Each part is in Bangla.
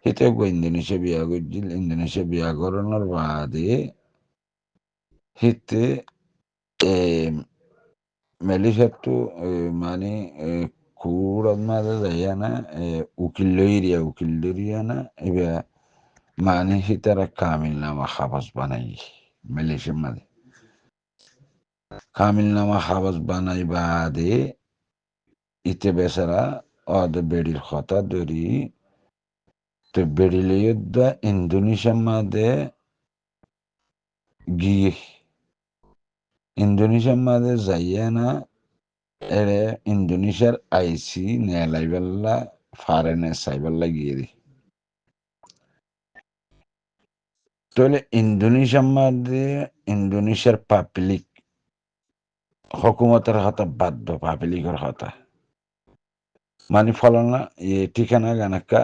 হিতে ইন্দোনেশিয়া বিয়া করছিল। ইন্দোনেশিয়া বিয়া করানোর বাদে হিতে মালয়েশিয়াতো মানে কুড়ার মাঝে যাইয়া না উকিল লইয়া না এবার মানে হিতারা কামিল নামা খাবাস বানাই মালয়েশিয়ার মাঝে কামিল নামা খাবাস বানাই বাদে ইতে বেচারা অদে বেড়ির কথা ধরি তো বেড়ি লইয়া ইন্দোনেশিয়ার মাঝে গিয়ে ইন্দোনেশিয়ার মাঝে যাইয়া না এরে ইন্দোনেশিয়ার আইসি নেলাইবেল্লা ফারেনে সাইবেল্লা গিয়ে দি তাহলে ইন্দোনেশিয়ার মাঝে ইন্দোনেশিয়ার পাবলিক হকুমতের হাতে বাধ্য পাবলিকের হাতে মানে ফলনা ঠিকানা গানাক্কা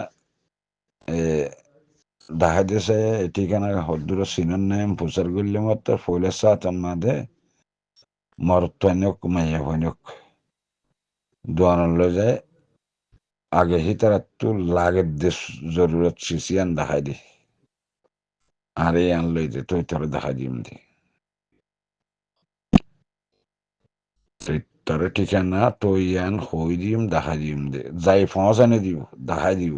দেখা দিয়েছে ঠিকানা হদ্দুর সিনার নাম প্রচার করলে মাত্র ফলে সাতার মাঝে মরত্বনক মাইয়া হইনক দোয়ানলে যায় আগে হিতার একটু লাগের দেশ জরুরত সিসিয়ান দেখাই দি আর এই আনলই যে তুই তোর দেখা দিম দি তোর ঠিকানা তুই আন হই দিম দেখা দিম দে যাই পৌঁছানে দিব দেখাই দিব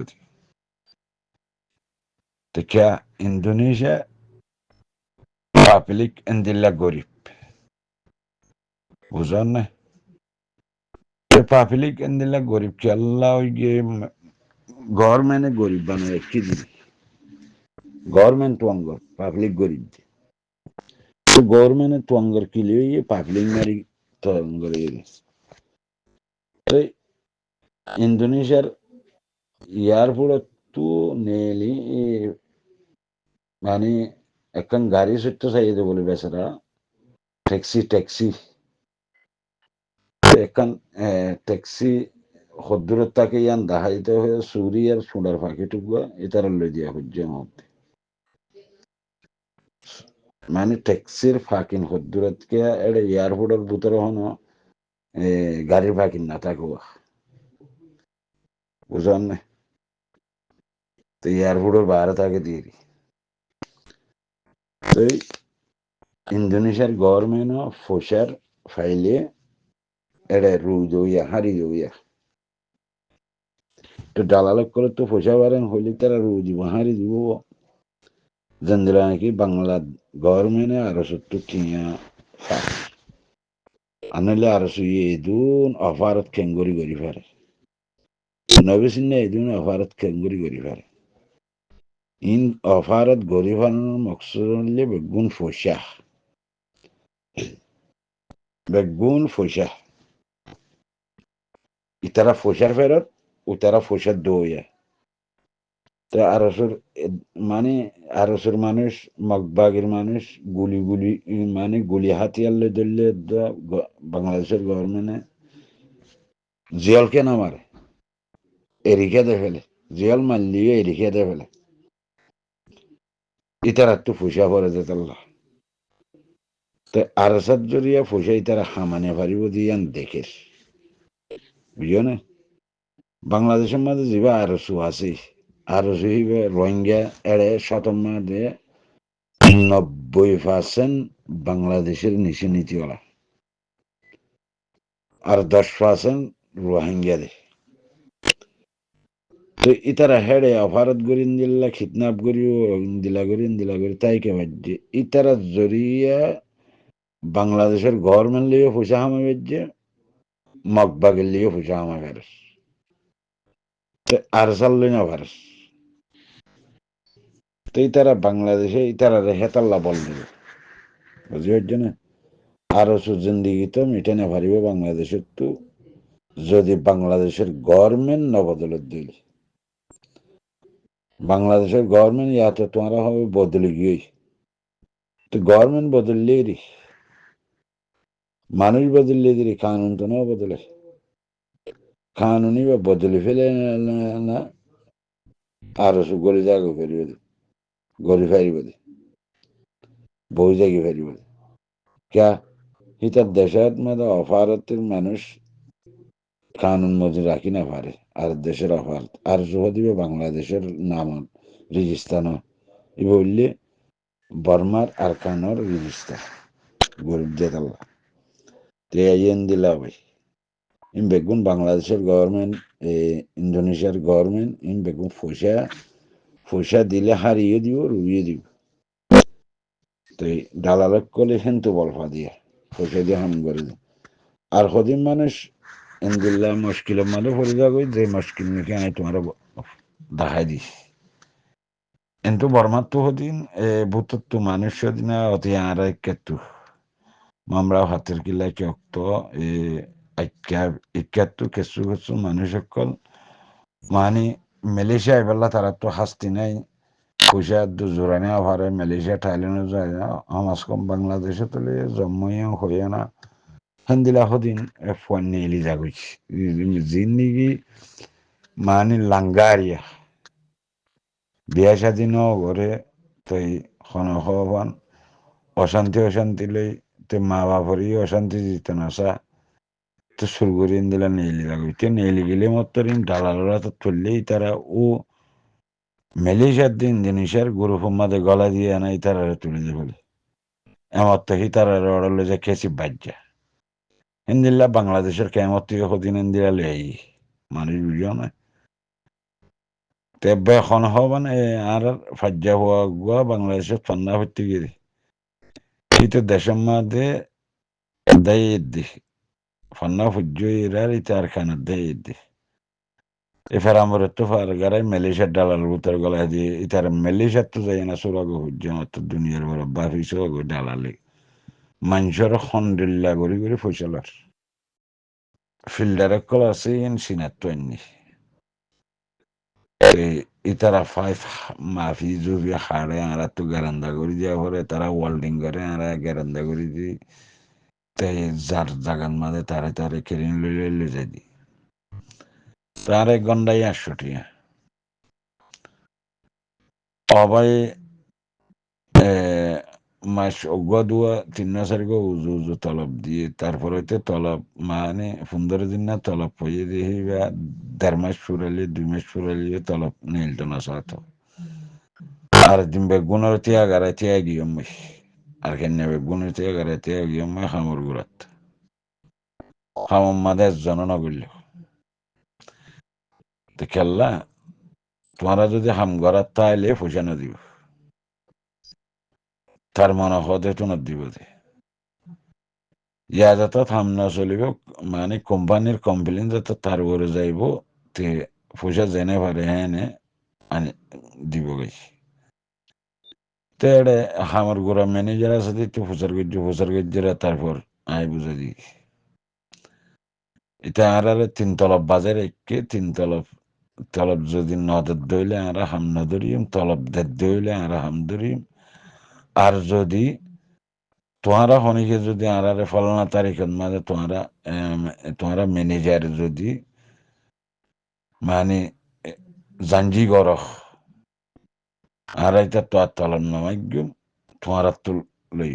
তো কে ইন্দোনেশিয়া পাবলিক এন্দিল্লা গরিব বুঝার না পাবলিক এন্দিল্লা গরিব কে আল্লাহ ওই গিয়ে গভর্নমেন্টে গরিব বানায় কি দিবি গভর্নমেন্ট টুয়াঙ্গর পাবলিক গরিব তো গভর্নমেন্টে টুয়াঙ্গর কি লিয়ে পাবলিক মারি টুয়াঙ্গর তো ইন্দোনেশিয়ার এয়ারপোর্ট তো নেলি মানে একখান গাড়ি সুট্টো চাইতে বলে বেচারা ট্যাক্সি একখান ট্যাক্সি হদ্দুরের তাকে ইয়ান দাহাইতে হয়ে সুরিয়ার সুডার ফাঁকিটুকুয়া এটার লই দিয়া হজ্জে মধ্যে মানে ট্যাক্সির ফাঁকিন হদ্দুরতকে এটা এয়ারপোর্টের ভিতরে হনো গাড়ির ফাঁকিন না থাকুয়া বুঝান না তো এয়ারপোর্টের বাইরে তাকে দিয়ে দি তো ইন্দোনেশিয়ার গভর্নমেন্টও ফোসার ফাইলে এটা রু দইয়া হারি দইয়া তো দালালক করে তো ফোসা পারেন হইলে তারা রু দিব হারি দিব জেন্দিরা নাকি বাংলা গভর্নমেন্টে আরো সত্তর টিয়া আনলে আরো সুইয়ে দুন অফারত খেঙ্গরি করি পারে নবিসিনে এদিন অফারত খেঙ্গরি করি পারে ইন অফারত গরি ফানোর মকসুদ হলে বেগুন ফসা ইতারা ফসার ফেরত উতারা ফসার দইয়া তো আরসুর মানে আরসুর মানুষ মগবাগের মানুষ গুলি মানে গুলি হাতিয়ার ধরলে বাংলাদেশের গভর্নমেন্টে জিয়ালকে না মারে এরিকে দে ফেলে জিয়াল মারলিও এরিকে দে ফেলে ইতারা একটু ফুসা পরে যেতাল্লা তো আরসার জরিয়া ফুসা ইতারা হামানে পারিব দিয়ান দেখের বুঝো না বাংলাদেশের মাঝে যাবা আরসু আছে আরসু হিবে রোহিঙ্গা এড়ে শতম মাঝে 90% বাংলাদেশের নিচে নীতিওয়ালা আর 10% রোহিঙ্গা দে তো ইতারা হেডে অফারত গরিন দিল্লা খিদনাপ করিও ইন্দিলা করি তাই কে বাজ্যে ইতারা জরিয়া বাংলাদেশের গভর্নমেন্ট লিয়ে ফুসা হামা বাজ্যে মগবাগের লিয়ে ফুসা হামা ফেরস তো আর চাল্লই না ভারস তো ইতারা বাংলাদেশে ইতারা হেতাল্লা বল দিবে বুঝি পারছো না আরো জিন্দিগি তো মিটে না পারিব বাংলাদেশের তো যদি বাংলাদেশের গভর্নমেন্ট নবদলত দিল বাংলাদেশের গভর্নমেন্ট ইয়াতে তোমারা হবে বদলে গিয়ে তো গভর্নমেন্ট বদললেই রে মানুষ বদললে রে কানুন তো না বদলে কানুনই বা বদলে ফেলে না আরো গলি জায়গা ফেরিব গলি ফেরিব বই জায়গা ফেরিব ক্যা হিতার দেশের মধ্যে অফারতের মানুষ কানুন মজুর রাখি না পারে আর দেশের অফার আর জোহ দিবে বাংলাদেশের নাম রিজিস্তান ই বললে বর্মার আরকানোর রিজিস্তার গরিব জেতাল্লা তে আইন দিলা ভাই ইন বেগুন বাংলাদেশের গভর্নমেন্ট ইন্দোনেশিয়ার গভর্নমেন্ট ইন বেগুন পয়সা দিলে হারিয়ে দিব রুইয়ে দিব তো দালালত করলে হেন্তু বলফা দিয়ে পয়সা দিয়ে হাম করে দিব আর হদিন মানুষ ইন্দিল্লা মুশকিলের মধ্যে পড়ে যাবে যে মুশকিল নাকি আমি তোমার দেখাই দিস কিন্তু বর্মার তো হদিন ভূতর তো মানুষ হদিন অতি আর কেতু মামরাও হাতের কিলা চক্ত ইক্যাতু কেসু কেসু মানুষ সকল মানে মালয়েশিয়া এবেলা তারা তো হাসতি নাই পয়সা জোরানে আভারে মালয়েশিয়া থাইল্যান্ডে যায় না আমার কম বাংলাদেশে তো জন্মই হয়ে না হেন্দিলা হদিন ফোন নিয়ে এলি যাগুছি জিন্দিগি মানে লাঙ্গারিয়া বিয়া স্বাধীন ঘরে তৈ হন অশান্তি লই তো মা বাপরই অশান্তি দিত না সা তো শুরু করে দিলা নেইলি যাগুইতে নেইলি গেলে মতরিন দালালরা তো তুললেই তারা ও মালয়েশিয়ার দিন জিনিসের গুরু মাদে গলা দিয়ে আনাই তারা তুলে দিয়ে বলে এমত তো হি তারা অড়লে যে খেসি বাজ্যা হিন্দিল্লা বাংলাদেশের কেমত থেকে হদিন ইন্দিরা লেই মানুষ বুঝিও না তেব্বে এখন হবান আর ফাজ্জা হওয়া গুয়া বাংলাদেশের ফান্না হইতে গিয়ে কিন্তু দেশের মধ্যে দেয় দি ফান্না ফুজ্জ ইরার ইতে আর খানার দেয় দি এফার আমার তো ফারগারাই মালয়েশিয়ার ডালাল বুতার গলায় দিয়ে ইতার মালয়েশিয়ার তো যাই না সুরাগো হুজ্জা মাত্র দুনিয়ার বড় বাফিস ডালালে মানুষের খন্ডিল্লা করি করে ফসলার ফিল্ডারে কল আছে ইন সিনার তো এমনি ইতারা ফাইভ মাফি জুফি হাড়ে আরা তো গ্যারান্দা করে দেওয়া পরে তারা ওয়েল্ডিং করে আরা গ্যারান্দা করে দি তাই যার জাগান মাঝে তারে তারে কেরিন লইলে যাই দি তার 1 ঘন্টায় 800 টিয়া অবাই মাস অগুয়া 3 মাসের গো উজু উজু তলব দিয়ে তারপর হইতে তলব মানে 15 দিন না তলব হয়ে দিয়ে 1.5 মাস ফুরাইলে 2 মাস ফুরাইলে তলব নিলতো না সাথ আর দিন বেগুনের তিয়া গাড়াই তিয়া গিয়ে মই আর কেন বেগুনের তিয়া গাড়াই তিয়া গিয়ে মই খামর গুড়াত খামর মাদে জন নগরল তো খেললা তোমরা যদি হাম গড়াত তাইলে পয়সা না দিব তার মনে হতে তো না দিব ইয়া যাতে থাম না চলিব মানে কোম্পানির কমপ্লেন যাতে তার উপরে যাইব তে পয়সা জেনে পারে হ্যাঁ আনি দিব গেছি তো এটা আমার গোড়া ম্যানেজার আছে তো প্রচার করছে তারপর আয় বুঝে দিই এটা আর 3 তলব বাজার একে 3 তলব যদি নদের দইলে আর হাম নদরিম তলব দের দইলে আর হাম দরিম আর যদি তোমারা হনিকে যদি আর ফলানা তারিখের মাঝে তোমারা ম্যানেজার যদি মানে জাঞ্জি গরখ আর এটা তো আর তলব নামাইগুম তোমারা তুল লই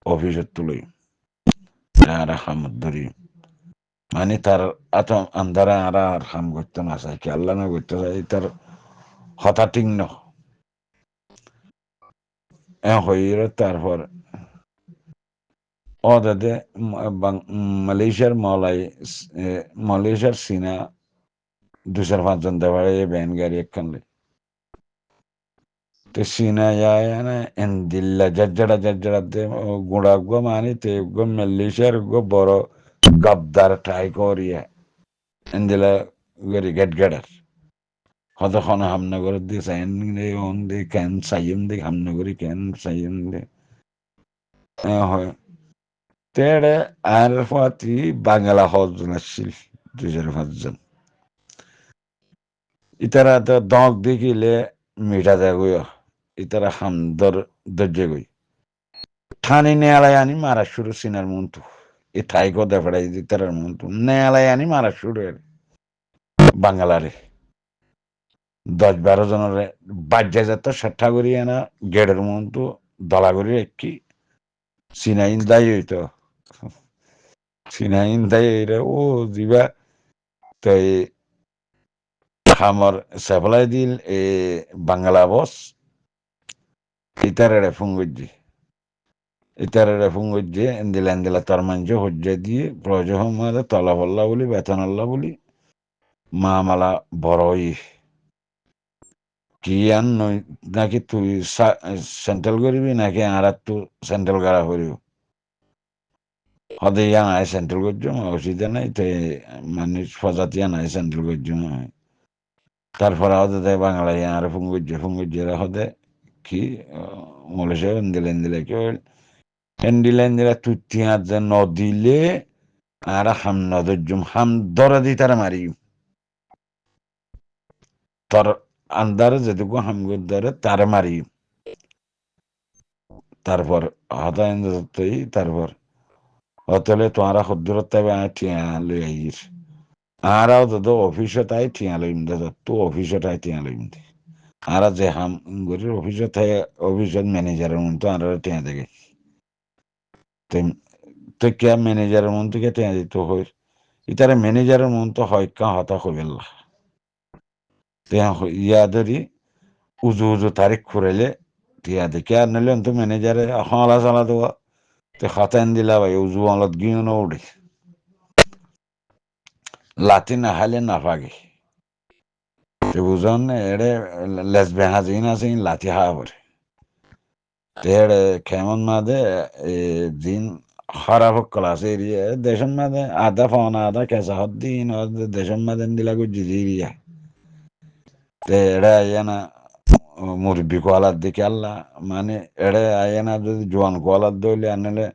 অফিসের তুলই আর হামদ ধরি মানে তার এত আন্ধারা আর হাম করতে না চাই কি আল্লাহ না করতে চাই তার হঠাৎ ন হইল তারপর ও দাদে মালয়েশিয়ার মালয়েশিয়ার সিনা 2-5 জন দেওয়ার ব্যান গাড়ি একখান তো সিনা যায় না এন্দিল্লা জজ্জড়া দে গুড়া গো মানে তে গো মালয়েশিয়ার গো বড় গবদার ট্রাই করিয়া এন্দিলা গরি গেট কতক্ষণ হামনগর দি সাইন দে অন দে কেন সাইম দে হামনগরি কেন সাইম দে হয় তেড়ে আর ফাতি বাংলা হজন আসছিল 2-5 জন ইতারা তো দক দেখিলে মিঠা যায় ইতারা হামদর দর্জে গই ঠানি নেয়ালাই আনি মারা শুরু সিনার মন্তু এ ঠাই কথা ফেড়াই ইতারার মন্তু নেয়ালাই আনি মারা শুরু বাঙালারে 10-12 জনের বাজ্যা যাত্রা সাতটা করি আনা গেটের মতো দলা করি একটি সিনাইন দায় হইতো সিনাইন দায় ও দিবা তাই hamor supply dil Bangla boss itarere fungujji itarere fungujji endila tarmanjo hojja দিয়ে প্রয়োজন মাদে তলাবল্লা বলি বেতনল্লা বলি মামলা বড়ই কি আন নাকি তুই সেন্ট্রাল করিবি নাকি আর তো সেন্ট্রাল করা করিব হদে ইয়া নাই সেন্ট্রাল করছো অসুবিধা নাই তো মানুষ প্রজাতি নাই সেন্ট্রাল করছো তারপরে হতে বাংলা আর ফুঙ্গুজ্জেরা হতে কি মলেশে এন্দিলে কি এন্দিলে তুই যে নদিলে আর হাম নদর্জুম হাম দরা দি তারা মারি তোর আন্দারে যেটুকু হাম ধরে তারা মারি তারপর হতা তারপর হতলে তোমরা খুদ্দুরত টিয়া লই আইস আরাও তো অফিসে তাই টিয়া লইম দে তো অফিসে তাই টিয়া লইম দে আর যে হাম গরির অফিসে তাই অফিসের ম্যানেজারের মন তো আর টিয়া দেখে তো কে ম্যানেজারের মন থেকে টিয়া দিত হয় ইতারে ম্যানেজারের মন তো হয় কা হতা হইবেল্লা ইয়াদেরই উজু তারিখ খুঁড়াইলে টিয়া দেখে আর নিলে তো ম্যানেজারে হলা চালা দেওয়া তো খাতাইন দিলা ভাই উজু আলত গিয়ে না উঠে লাতি না হাইলে না পাগে তো বুঝন এড়ে লেসবে হাজিন আছে লাতি হা পরে তেড়ে কেমন মাদে দিন খারাপ ক্লাস এরিয়া দেশের মাদে আধা ফাওনা আধা কেঁচা হত দিন দেশের মাদে দিলা গো জিরিয়া তে এড়ে আইয়া মুরব্বী কোয়ালার দিকে আল্লাহ মানে এড়ে আইয়া না যদি জোয়ান কোয়ালার দইলে আনলে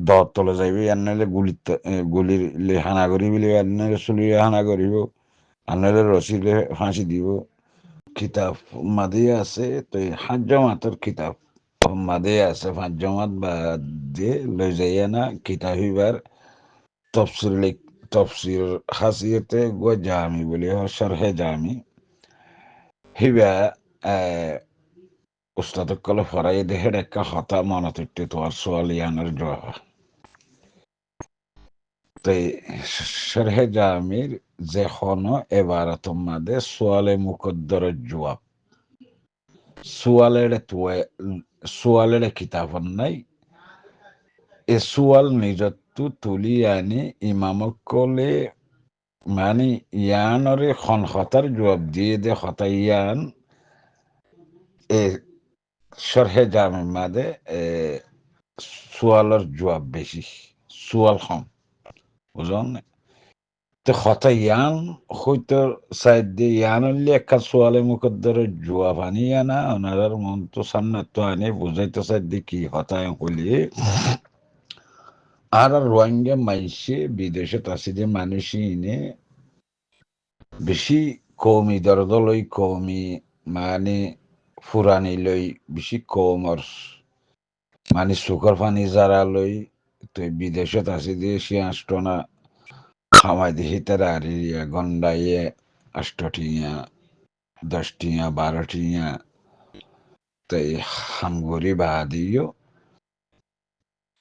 দর তলে যাইবি আনলে গুলির হানা করিবি আনলে চুলি হানা করিব আনলে রসিলে ফাঁসি দিব কিতাব মাদে আছে তো হাজ জমাতর কিতাব মাদে আছে পাঁচ জমাত বা দিয়ে লই যাইয়া না কিতাব হইবার তফসির তফসির হাসিয়তে গো জামি বলি সরহে জামি হিবা উস্তাদ কলে ফরাই দেহের একটা হতা মনতিট্টি তোমার সোয়ালিয়ানের জবাব তো সরহে জামির যে হনো এবারত মাদে সোয়ালে মুকদ্দরের জবাব সোয়ালের কিতাব নাই এ সোয়াল নিজত্ব তুলি আনি ইমামকলে মানে ইয়ানরে খন হতার জবাব দিয়ে দে হতা ইয়ান এ সরহে জামে মাদে সোয়ালের জবাব বেশি সোয়াল কম বুঝলেন তো হতা ইয়ান হয়তো সাইড দিয়ে ইয়ান হইলে একটা সোয়ালে মুকদ্দরের জবাব আনিয়া না ওনার মন তো সামনে তো আনি বুঝাইতে সাইড দিয়ে কি হতায় হইলে আর রোহিঙ্গা মাইসে বিদেশে আছে যে মানুষই নে বেশি কৌমি দরদ লই কৌমি মানে ফুরানি লই বেশি কমর মানে সুখর পানি যারা লই তো বিদেশত আছে দিয়ে সে আষ্টনা খামাই দিহি তারা আর গন্ডাইয়ে 8 টিয়া 10 টিয়া 12 টিয়া তো হামগরি বা দিও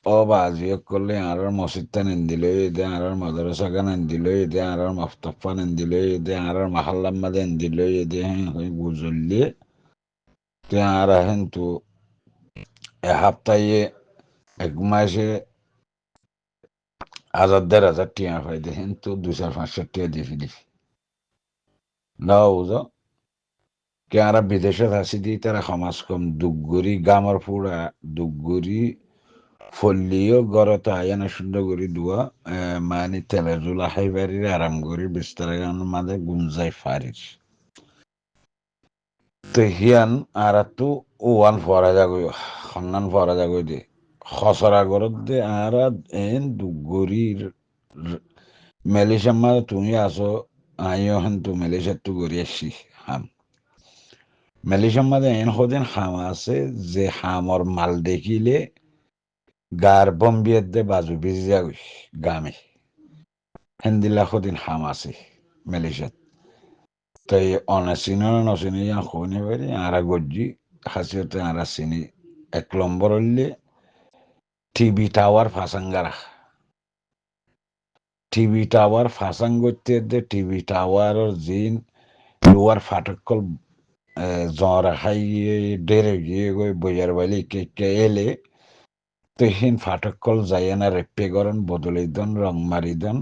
অবাজিও করলে আর মসজিদটা নিন্দিল এদে আর মাদ্রাসাকে নিন্দিল এদে আর মফতফা নিন্দিল এদে আর মাহাল্লাম্মা নিন্দিল এদে হ্যাঁ বুঝলে তে আর কিন্তু এ সপ্তাহে এক মাসে 1000-1500 টিয়া পাই দেখেন তো 200-500 টিয়া দিয়ে ফেলি না বুঝো কে আর বিদেশে আসি দিই তারা সমাজ কম দুগুরি গামর ফুড়া দুগুরি ফল্লিও গড়ত আয়ানা সুন্দর করে দুয়া মানে তেলের জোলা খাইবারির আরাম করি বিস্তার মাঝে গুঞ্জাই ফারিস তো হিয়ান আর তো ওয়ান ফরা যাগই সন্ধান ফরা যাগই দে খসরা গরত দে আর এন দুগরির মালয়েশিয়ার মাঝে তুমি আসো আইও হেন তো মালয়েশিয়ার তো গড়ি আসছি হাম মালয়েশিয়ার মাঝে এন সদিন হাম আছে যে হামর মাল দেখিলে গার বম্বিয়ার দে বাজু বেজি যাগই গামে হেন্দিলা সদিন হাম আছে মালয়েশিয়াত তাই অনাচিনে নচিনে ইয়ান শুনি পারি আর গজ্জি হাসিতে আর চিনি 1 নম্বর হইলে টিভি টাওয়ার ফাঁসাঙ্গারা টিভি টাওয়ার ফাঁসাং করতে দে টিভি টাওয়ার জিন লোয়ার ফাটকল জ্বর হাইয়ে ডেরে গিয়ে গই বইয়ার বাইলে কে এলে তো হিন ফাটকল যাইয়ে না রেপে করেন বদলে দেন রং মারি দেন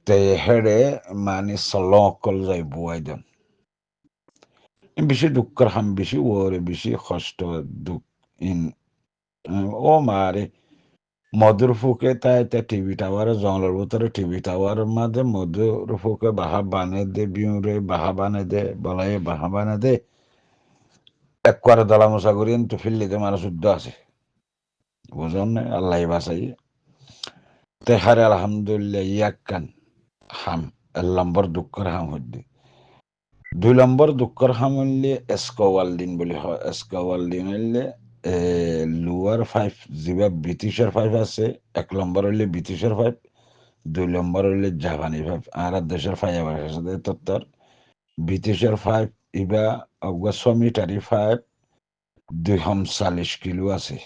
তে হেডে মানে সলকল যাই বুয়াই দেন বেশি দুঃখের হাম বেশি ওরে বেশি কষ্ট দুঃখ ইন ও মারে মধুর ফুকে তাই টিভি টাওয়ার জঙ্গলের ভিতরে টিভি টাওয়ার মাঝে মধুর ফুকে বাহা বানে দে বিউরে বাহা বানে দে বলাই বাহা বানে দে একবারে দলা মশা করি তো ফিরলিতে মানুষ শুদ্ধ আছে বুঝুন না আল্লাহ বাসাই তেহারে আলহামদুলিল্লাহ ইয়াক্কান হাম এক নম্বর দুঃখের হাম হদ্দি 2 নম্বর দুঃখের হাম হইলে এসকোয়ালদিন বলে হয় এসকোয়ালদিন হইলে লোয়ার ফাইভ যেবা ব্রিটিশের ফাইভ আছে 1 নম্বর হইলে ব্রিটিশের ফাইভ 2 নম্বর হইলে জাপানি ফাইভ আর দেশের ফাইভ আছে তত্তর ব্রিটিশের ফাইভ ইবা অগা 100 মিটারি ফাইভ 240 কিলো আছে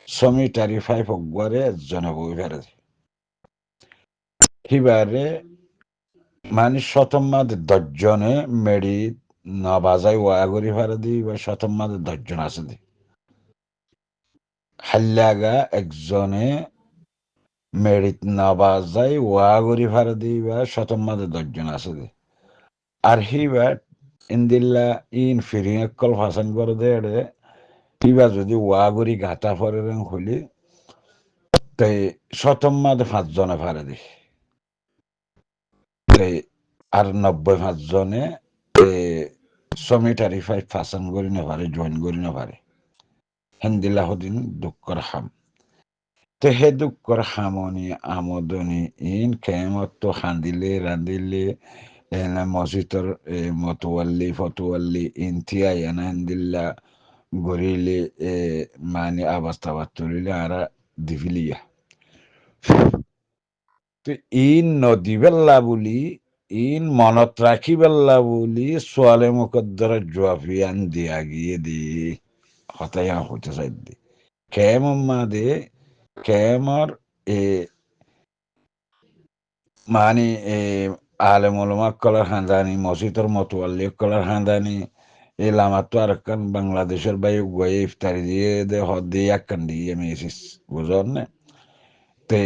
100 মিটারি ফাইভ অগবারে একজনে বই ফেরে হিবারে মানে শতম্মাদের 10 জনে মেডি না বাজাই ওয়াগরি ফারে দি বা শতম্মাদের 10 জন আছে দি হাল্লাগা একজনে মেডিত না বাজাই ওয়াগরি ফারে দি বা শতম্মাদের 10 জন আছে দি আর হিবা ইন্দিল্লা ইন ফিরিং কল ফাসান করে দে হিবা যদি ওয়াগরি ঘাটা ফরে হলি তাই শতম্মাদে 5 জনে ফারে দি আর 95 জনে 100 মিটারি ফাইভ ফাসান করি না পারে জয়েন করি না পারে হেন্দিল্লা হদিন দুঃখর হাম তো হে দুঃখর হামনি আমদনি ইন কেমত তো খান্দিলে রান্দিলে এনা মসজিদর মতোয়াল্লি ফতোয়াল্লি ইন থিয়াই এনা হেন্দিল্লা গরিলে মানে আবাস্তা বাতুলিলে আরা দিভিলিয়া তো ইন নদী বেল্লা বলি ইন মনত রাখি বেল্লা বলি সোয়ালে মুকদ্দরের জোয়াফিয়ান দিয়া গিয়ে দি হতাইয়া হইতে চাই দি কেমন মাদে কেমর মানে আলেম ওলামা কলার হান্দানি মসজিদর মতোয়াল্লি কলার হান্দানি এলামাত তো আর কান বাংলাদেশের বাই গুয়ে ইফতারি দিয়ে দে হদ দিয়ে একখান দিয়ে মেসিস বুঝন না তে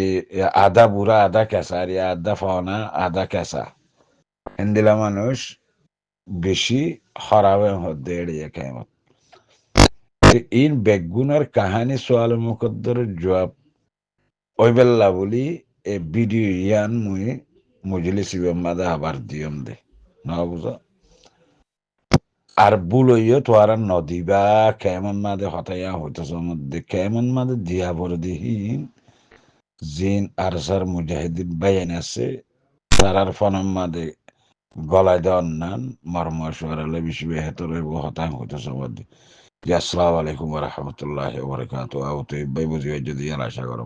আদা বুড়া আদা কেসা আর আদা ফাওনা আদা কেসা হিন্দিলা মানুষ বেশি হরাবে হদ্দে এড়িয়ে কেমত ইন বেগুনের কাহানি সোয়াল মুকদ্দরের জবাব ওই বেল্লা বলি এ ভিডিও ইয়ান মুই মজলিস মাদা আবার দিয়ম দে না বুঝো আর বুলইও তো আর নদীবা কেমন মাদে হতাইয়া হইতেছ মধ্যে কেমন মাদে দিয়া ভরে দিহীন জিন আরসার মুজাহিদিন বাইন আছে তারার ফনম মাদে গলায় দেওয়ার নান মর্মশ্বরালে বেশি বেহতর হতায় হইতেছ মধ্যে আসসালামু আলাইকুম রহমতুল্লাহ বরকাত আউত বুঝিয়ে যদি আশা করো